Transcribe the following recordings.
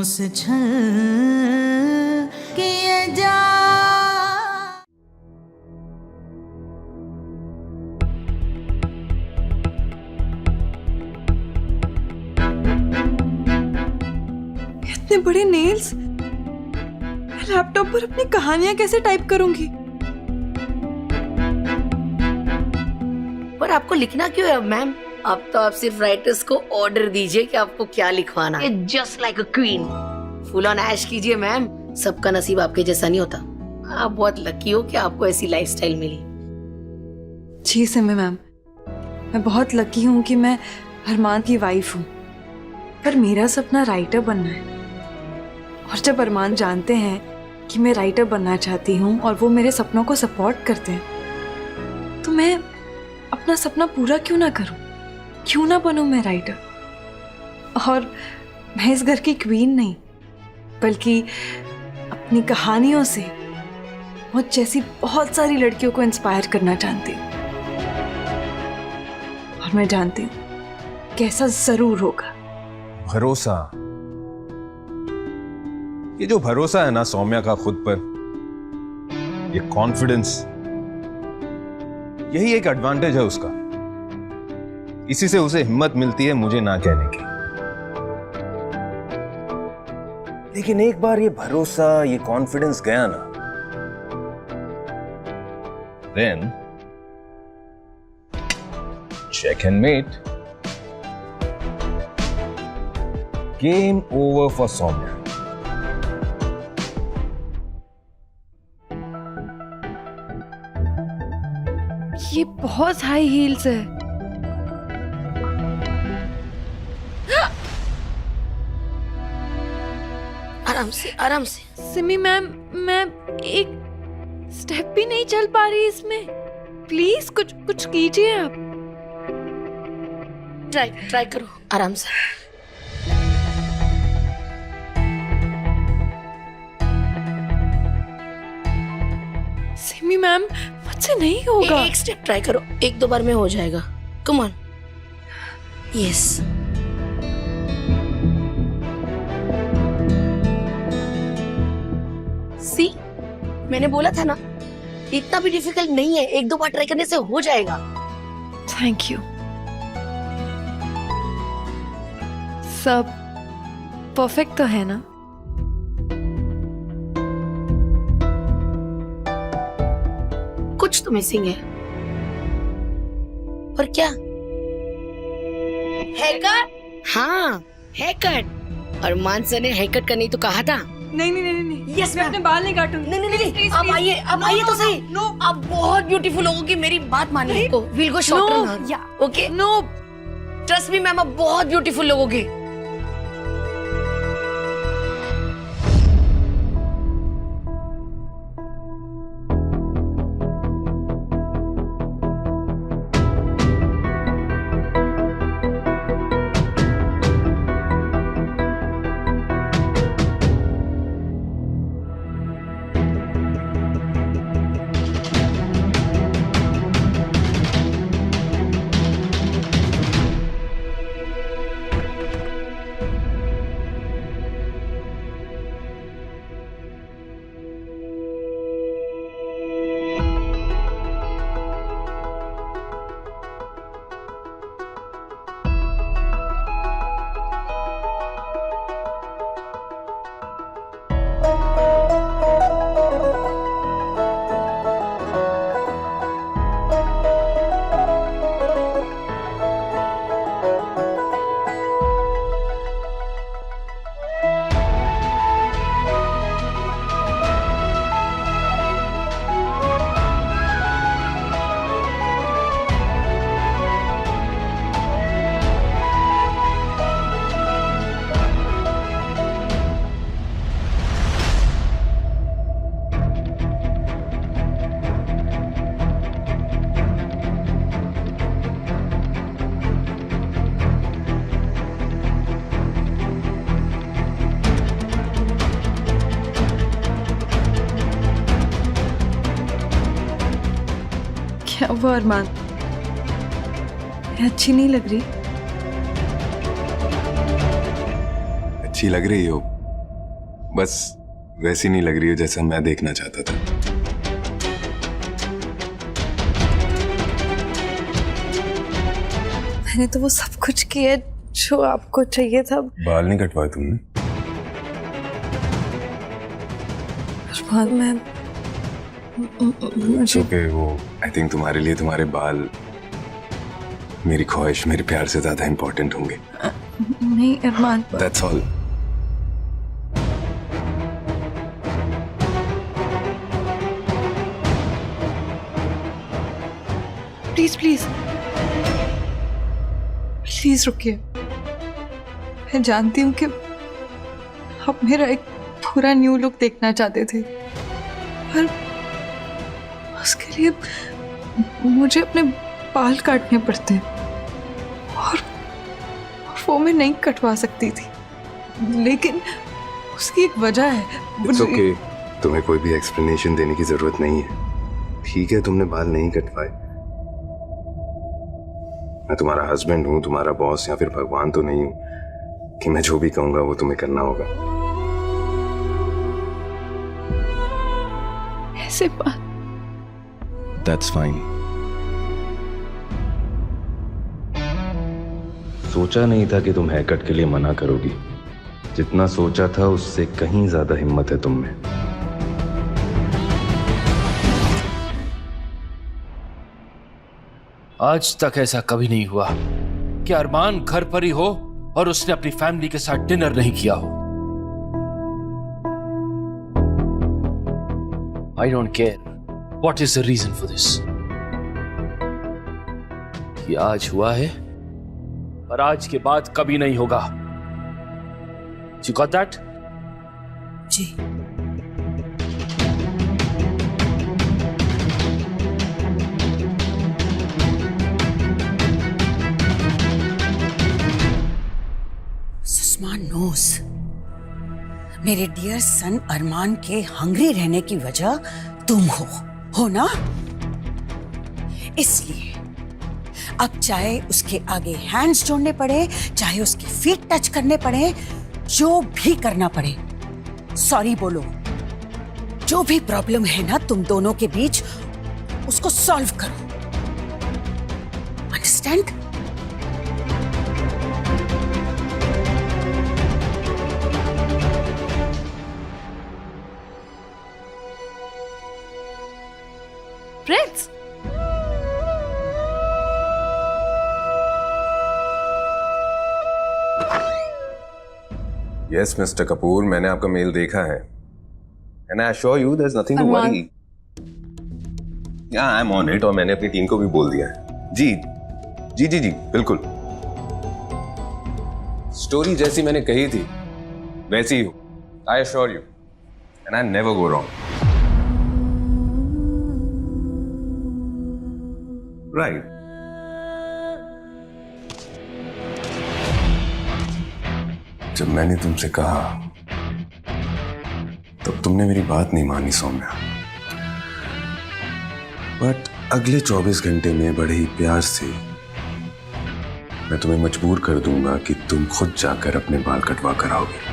से छल किए जा। इतने बड़े नेल्स, लैपटॉप पर अपनी कहानियां कैसे टाइप करूंगी? पर आपको लिखना क्यों है मैम? अब तो आप सिर्फ राइटर्स को ऑर्डर दीजिए कि आपको क्या लिखवाना है। Just like a queen. Full on ऐश कीजिए मैम। सबका नसीब आपके जैसा नहीं होता। आप बहुत लकी हो कि आपको ऐसी लाइफस्टाइल मिली। जी सिमी मैम, मैं बहुत लकी हूँ कि मैं अरमान की वाइफ हूँ, पर मेरा सपना राइटर बनना है। और जब अरमान जानते हैं कि मैं राइटर बनना चाहती हूँ और वो मेरे सपनों को सपोर्ट करते हैं, तो मैं अपना सपना पूरा क्यों ना करूं? क्यों ना बनूं मैं राइटर? और मैं इस घर की क्वीन नहीं, बल्कि अपनी कहानियों से मुझ जैसी बहुत सारी लड़कियों को इंस्पायर करना चाहती हूँ। और मैं जानती हूँ कैसा जरूर होगा। भरोसा, ये जो भरोसा है ना सौम्या का खुद पर, ये कॉन्फिडेंस, यही एक एडवांटेज है उसका। इसी से उसे हिम्मत मिलती है मुझे ना कहने की। लेकिन एक बार ये भरोसा, ये कॉन्फिडेंस गया ना, then check and mate, game over for Soumya. ये बहुत हाई हील्स है। आराम से, आराम से। सिमी मैम, मैं एक स्टेप भी नहीं चल पा रही इसमें। प्लीज कुछ कीजिए आप। ट्राई करो आराम से। सिमी मैम, मुझसे नहीं होगा। एक स्टेप ट्राई करो, एक दो बार में हो जाएगा। Come on. यस। सी, मैंने बोला था ना, इतना भी डिफिकल्ट नहीं है। एक दो बार ट्राई करने से हो जाएगा। Thank you. सब परफेक्ट तो है ना? कुछ तो मिसिंग है। पर क्या? हेयरकट? हाँ, हेयरकट। और मानसा ने हेयरकट करने तो कहा था। नहीं। यस, मैं अपने बाल नहीं काटूंगी। नहीं। अब आइए, अब आइए तो सही। आप बहुत ब्यूटीफुल होगी। मेरी बात मानिए। Will go shorter. Okay. No, trust me ma'am, आप बहुत ब्यूटीफुल लोगोगे। क्या हुआ अरमान? मैं अच्छी नहीं लग रही? अच्छी लग रही हो, बस वैसी नहीं लग रही है जैसा मैं देखना चाहता था। मैंने तो वो सब कुछ किया जो आपको चाहिए था। बाल नहीं कटवाए तुमने? अरमान, मैं मुझे ओके, वो आई थिंक तुम्हारे लिए तुम्हारे बाल मेरी ख्वाहिश, मेरे प्यार से ज्यादा इंपॉर्टेंट होंगे। नहीं Armaan, that's all. Please please please रुकिए। मैं जानती हूँ कि आप मेरा एक पूरा न्यू लुक देखना चाहते थे, पर उसके लिए मुझे अपने बाल काटने पड़ते और वो मैं नहीं कटवा सकती थी, लेकिन उसकी एक वजह है। इट्स ओके, तुम्हें कोई भी एक्सप्लेनेशन देने की जरूरत नहीं है। ठीक है, तुमने बाल नहीं कटवाए। मैं तुम्हारा हस्बैंड हूं, तुम्हारा बॉस या फिर भगवान तो नहीं हूं कि मैं जो भी कहूंगा वो तुम्हें करना होगा। ऐसे बात। That's fine. सोचा नहीं था कि तुम हेयर कट के लिए मना करोगी। जितना सोचा था उससे कहीं ज्यादा हिम्मत है तुम में। आज तक ऐसा कभी नहीं हुआ कि अरमान घर पर ही हो और उसने अपनी फैमिली के साथ डिनर नहीं किया हो। I don't care what is the reason for this. कि आज हुआ है पर आज के बाद कभी नहीं होगा। You got that? जी। सुषमा नोस मेरे डियर सन अरमान के हंग्री रहने की वजह तुम हो ना? इसलिए अब चाहे उसके आगे हैंड्स जोड़ने पड़े, चाहे उसकी फीट टच करने पड़े, जो भी करना पड़े, सॉरी बोलो। जो भी प्रॉब्लम है ना तुम दोनों के बीच, उसको सॉल्व करो। Understand? Prince, yes mister Kapoor, मैंने आपका मेल देखा है। And I assure you there is nothing to Armaan. Worry. Yeah I M on it, और मैंने अपनी टीम को भी बोल दिया है। जी जी जी जी बिल्कुल। स्टोरी जैसी मैंने कही थी वैसी ही हो, आई assure you, and I never go wrong. Right. जब मैंने तुमसे कहा तब तुमने मेरी बात नहीं मानी सौम्या, बट अगले 24 घंटे में बड़े ही प्यार से मैं तुम्हें मजबूर कर दूंगा कि तुम खुद जाकर अपने बाल कटवा कर आओगे।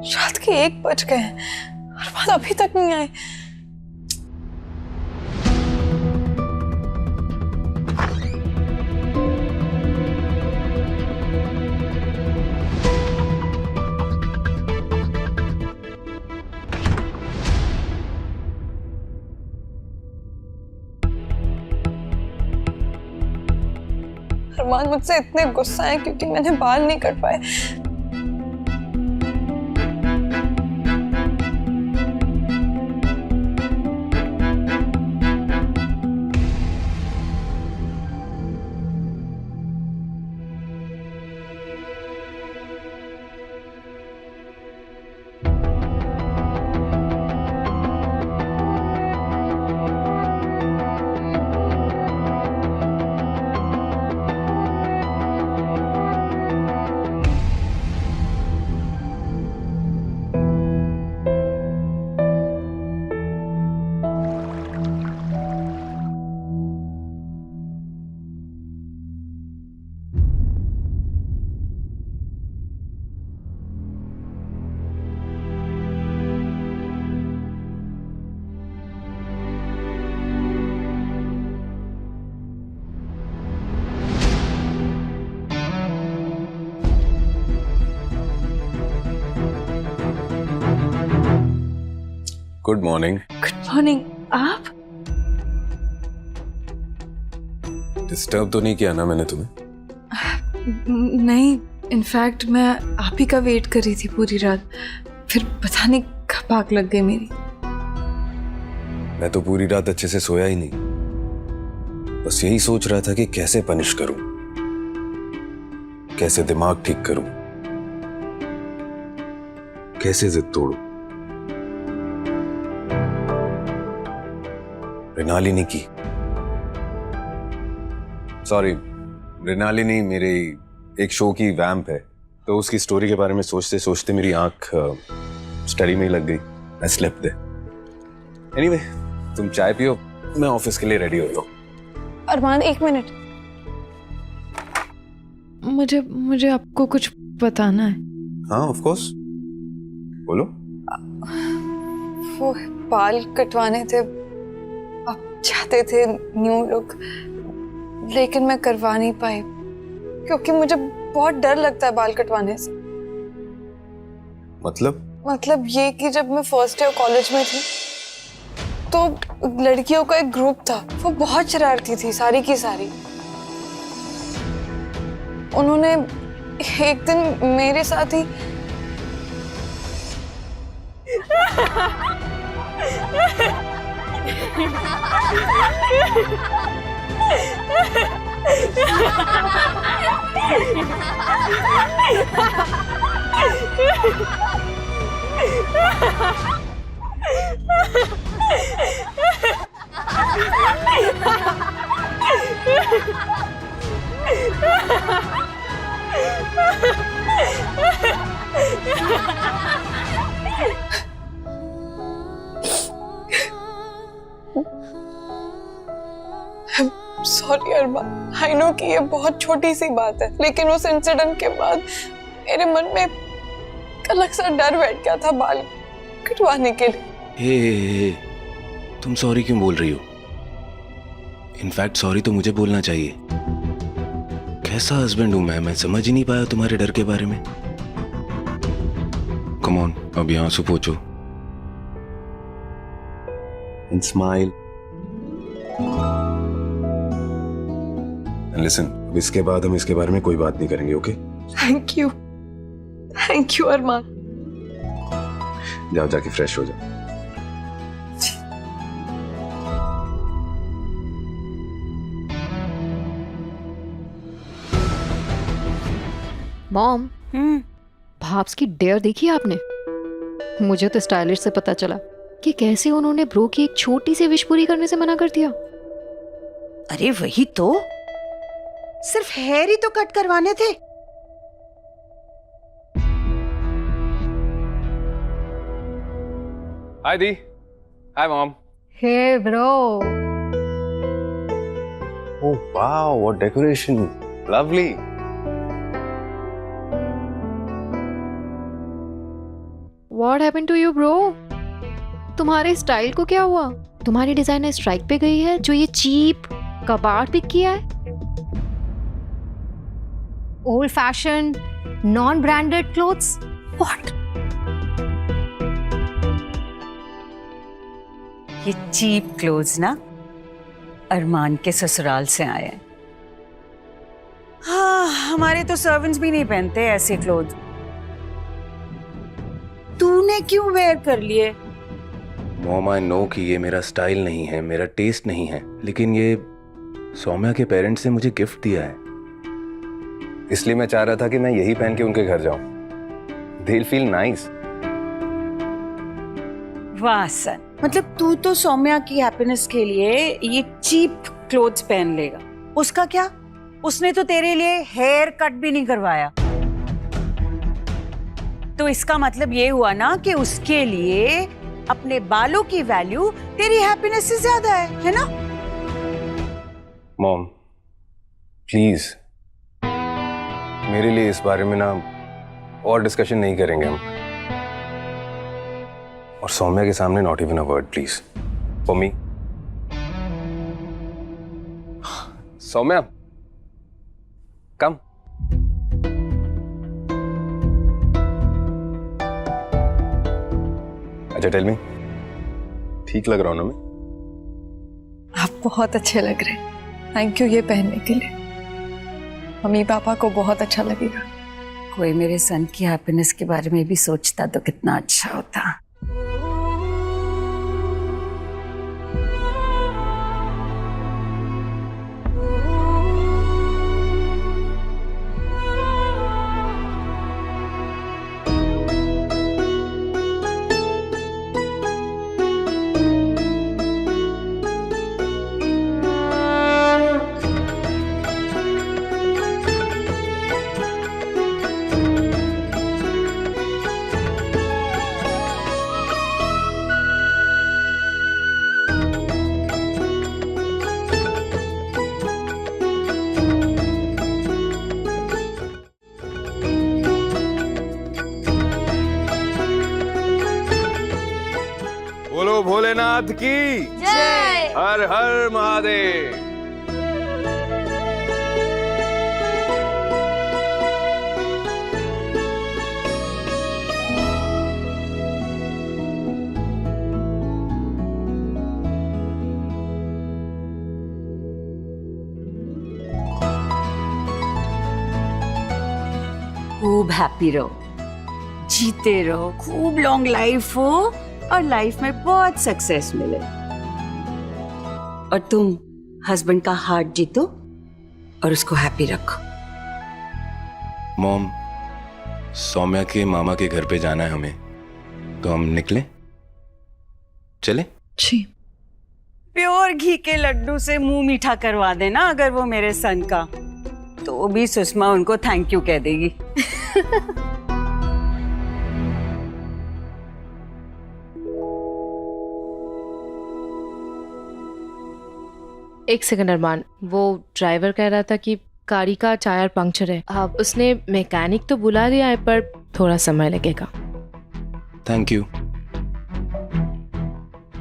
रात के 1 बज गए हैं, अरमान अभी तक नहीं आए। अरमान मुझसे इतने गुस्सा है क्योंकि मैंने बाल नहीं कटवाए। Good morning. Good morning. आप? डिस्टर्ब तो नहीं किया ना मैंने तुम्हें? नहीं, इनफैक्ट मैं आप ही का वेट कर रही थी पूरी रात, फिर पता नहीं कब आग लग गई मेरी। मैं तो पूरी रात अच्छे से सोया ही नहीं, बस यही सोच रहा था कि कैसे पनिश करूं, कैसे दिमाग ठीक करूं, कैसे जिद तोड़ूं। रिनालिनी की, सॉरी रिनालिनी मेरे एक शो की वैम्प है, तो उसकी स्टोरी के बारे में सोचते सोचते मेरी आंख स्टडी में ही लग गई। I slept there. एनीवे, तुम चाय पियो, मैं ऑफिस के लिए रेडी होता हूँ। अरमान, एक मिनट, मुझे आपको कुछ बताना है। हाँ ऑफ कोर्स, बोलो। वो बाल कटवाने थे, आप चाहते थे न्यू लुक, लेकिन मैं करवा नहीं पाई क्योंकि मुझे बहुत डर लगता है बाल कटवाने से। मतलब ये कि जब मैं फर्स्ट ईयर कॉलेज में थी तो लड़कियों का एक ग्रुप था, वो बहुत शरारती थी, सारी की सारी। उन्होंने एक दिन मेरे साथ ही सॉरी अरमान, आई नो कि ये बहुत छोटी सी बात है, लेकिन उस इंसिडेंट के बाद मेरे मन में एक अलग सा डर बैठ गया था बाल कटवाने के लिए। तुम सॉरी क्यों बोल रही हो? इनफैक्ट सॉरी तो मुझे बोलना चाहिए। कैसा हस्बैंड हूं मैं समझ ही नहीं पाया तुम्हारे डर के बारे में। कम ऑन, अब यहां से पोंछो एंड स्माइल एंड लिसन। इसके बाद हम इसके बारे में कोई बात नहीं करेंगे, ओके? थैंक यू अरमान। जाओ, जाके फ्रेश हो जाओ। मॉम, भाब्स की डेयर देखी आपने? मुझे तो स्टाइलिश से पता चला कि कैसे उन्होंने ब्रो की एक छोटी सी विश पूरी करने से मना कर दिया। अरे वही तो, सिर्फ हेयर ही तो कट करवाने थे। हाय दी। Hi mom. Hey bro. Oh wow, what decoration, lovely. What happened to you, bro? तुम्हारे स्टाइल को क्या हुआ? तुम्हारी डिजाइनर स्ट्राइक पे गई है जो ये चीप कबाड़ पिक किया है? Old fashion, non branded clothes, what? ये चीप क्लोथ्स ना अरमान के ससुराल से आए हैं। हाँ, हमारे तो सर्वेंट्स भी नहीं पहनते ऐसे क्लोथ्स। तूने क्यों वेयर कर लिए? मॉम, आई नो कि ये मेरा स्टाइल नहीं है, मेरा टेस्ट नहीं है, लेकिन ये सौम्या के पेरेंट्स ने मुझे गिफ्ट दिया है, इसलिए मैं चाह रहा था कि मैं यही पहन के उनके घर जाऊं। They'll feel nice. वाह सन, मतलब तू तो सौम्या की हैप्पीनेस के लिए ये चीप क्लोथ्स पहन लेगा। उसका क्या? उसने तो तेरे लिए हेयर कट भी नहीं करवाया। तो इसका मतलब ये हुआ ना कि उसके लिए अपने बालों की वैल्यू तेरी हैप्पीनेस से ज्यादा है ना? मॉम प्लीज, मेरे लिए इस बारे में ना और डिस्कशन नहीं करेंगे हम, और सौम्या के सामने not even a word please for me. Saumya come. अच्छा टेल मी, ठीक लग रहा हूँ ना मैं? आप बहुत अच्छे लग रहे हैं। थैंक यू ये पहनने के लिए। मम्मी पापा को बहुत अच्छा लगेगा। कोई मेरे सन की हैप्पीनेस के बारे में भी सोचता तो कितना अच्छा होता। बोलो भोलेनाथ की जय। हर हर महादेव। खूब हैप्पी रहो, जीते रहो, खूब लॉन्ग लाइफ हो और लाइफ में बहुत सक्सेस मिले। और तुम हस्बैंड का हार्ट जीतो और उसको हैप्पी रखो। मॉम, सौम्या के मामा के घर पे जाना है हमें, तो हम निकलें? चले? जी। प्योर घी के लड्डू से मुंह मीठा करवा देना अगर वो मेरे सन का, तो भी सुषमा उनको थैंक यू कह देगी। एक सेकंड अरमान, वो ड्राइवर कह रहा था कि गाड़ी का टायर पंक्चर है। अब उसने मैकेनिक तो बुला लिया है पर थोड़ा समय लगेगा। Thank you.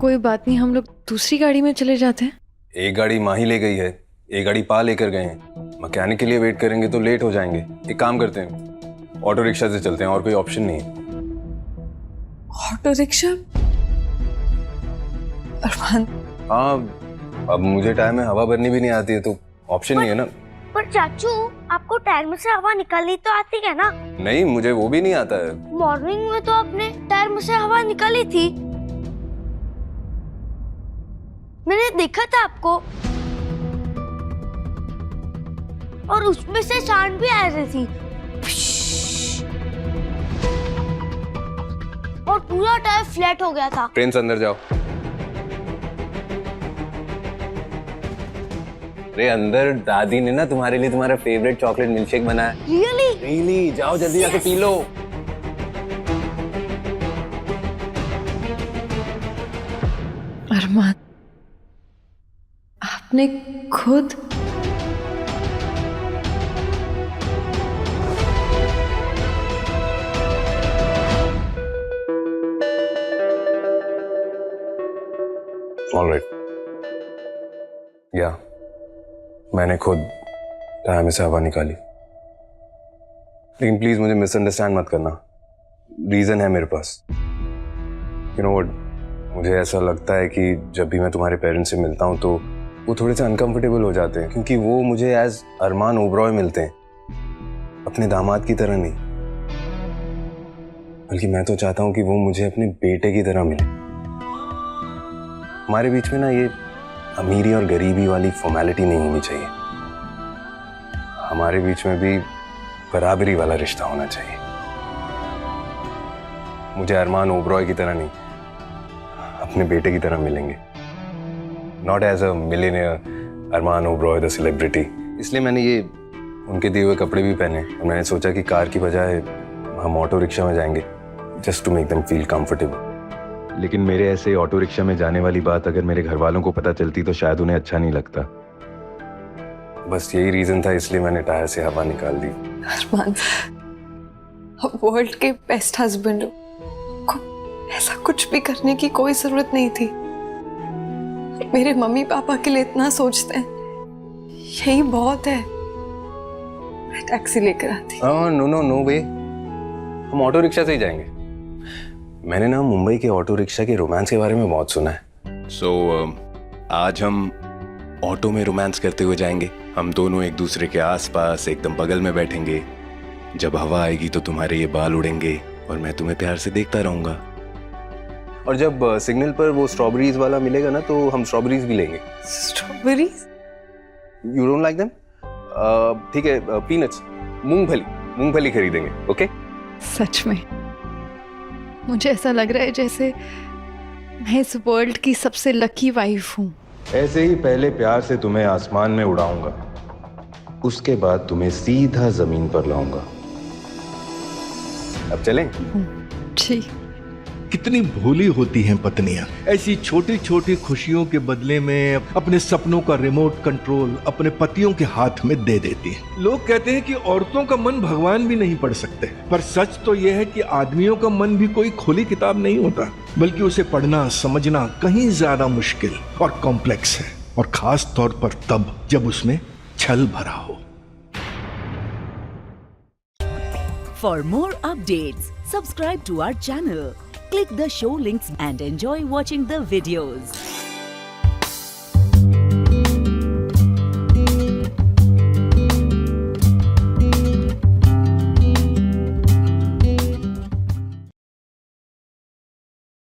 कोई बात नहीं, हम लोग दूसरी गाड़ी में चले जाते हैं। एक गाड़ी माही ले गई है, एक गाड़ी पा लेकर गए हैं। मैकेनिक के लिए वेट करेंगे तो लेट हो जाएंगे। एक काम करते हैं, ऑटो रिक्शा से चलते हैं, और कोई ऑप्शन नहीं है। Auto rickshaw? अरमान, हाँ, अब मुझे टाइम में हवा भरनी भी नहीं आती है, तो ऑप्शन नहीं है ना। पर चाचू, आपको टायर में से हवा निकालनी तो आती है ना? नहीं, मुझे वो भी नहीं आता है। मॉर्निंग में तो आपने टायर में से हवा निकाली थी, मैंने देखा था आपको, और उसमें से साउंड भी आ रही थी और पूरा टायर फ्लैट हो गया था। प्रिंस, अंदर जाओ। अरे अंदर दादी ने ना तुम्हारे लिए तुम्हारा फेवरेट चॉकलेट मिल्कशेक बनाया। रियली? जाओ जल्दी जाके पी लो। अरमान, आपने खुद? ऑलराइट, या मैंने खुद टायर में से हवा निकाली। लेकिन प्लीज मुझे मिसअंडरस्टैंड मत करना, रीजन है मेरे पास। यू नो व्हाट, मुझे ऐसा लगता है कि जब भी मैं तुम्हारे पेरेंट्स से मिलता हूँ तो वो थोड़े से अनकंफर्टेबल हो जाते हैं, क्योंकि वो मुझे एज अरमान ओबरॉय मिलते हैं, अपने दामाद की तरह नहीं। बल्कि मैं तो चाहता हूँ कि वो मुझे अपने बेटे की तरह मिले। हमारे बीच में ना ये अमीरी और गरीबी वाली फॉर्मेलिटी नहीं होनी चाहिए। हमारे बीच में भी बराबरी वाला रिश्ता होना चाहिए। मुझे अरमान ओबरॉय की तरह नहीं, अपने बेटे की तरह मिलेंगे। Not as a millionaire Armaan Oberoi the celebrity. इसलिए मैंने ये उनके दिए हुए कपड़े भी पहने, और मैंने सोचा कि कार की बजाय हम ऑटो रिक्शा में जाएंगे, just to make them feel comfortable. लेकिन मेरे ऐसे ऑटो रिक्शा में जाने वाली बात अगर मेरे घर वालों को पता चलती तो शायद उन्हें अच्छा नहीं लगता। बस यही रीजन था, इसलिए मैंने टायर से हवा निकाल दी। अरमान, आप वर्ल्ड के बेस्ट हस्बैंड हो, ऐसा कुछ भी करने की कोई जरूरत नहीं थी। मेरे मम्मी पापा के लिए इतना सोचते हैं, यही बहुत है। मैं टैक्सी लेकर आती। नो वे, हम ऑटो रिक्शा से ही जाएंगे। मैंने ना मुंबई के ऑटो रिक्शा के रोमांस के बारे में बहुत सुना है। सो आज हम ऑटो में रोमांस करते हुए जाएंगे। हम दोनों एक दूसरे के आसपास एकदम बगल में बैठेंगे। जब हवा आएगी तो तुम्हारे ये बाल उड़ेंगे और मैं तुम्हें प्यार से देखता रहूंगा। और जब सिग्नल पर वो स्ट्रॉबेरीज वाला मिलेगा ना, तो हम स्ट्रॉबेरीज भी लेंगे। Strawberries? You don't like them? ठीक है, पीनट्स, मूंगफली खरीदेंगे। ओके? सच में मुझे ऐसा लग रहा है जैसे मैं इस वर्ल्ड की सबसे लकी वाइफ हूँ। ऐसे ही पहले प्यार से तुम्हें आसमान में उड़ाऊंगा, उसके बाद तुम्हें सीधा जमीन पर लाऊंगा। अब चलें? जी। कितनी भोली होती हैं पत्नियां। ऐसी छोटी छोटी खुशियों के बदले में अपने सपनों का रिमोट कंट्रोल अपने पतियों के हाथ में दे देती हैं। लोग कहते हैं कि औरतों का मन भगवान भी नहीं पढ़ सकते, पर सच तो यह है कि आदमियों का मन भी कोई खुली किताब नहीं होता, बल्कि उसे पढ़ना समझना कहीं ज्यादा मुश्किल और कॉम्प्लेक्स है, और खास तौर पर तब जब उसमें छल भरा हो। For more updates, subscribe to our channel, click the show links and enjoy watching the videos.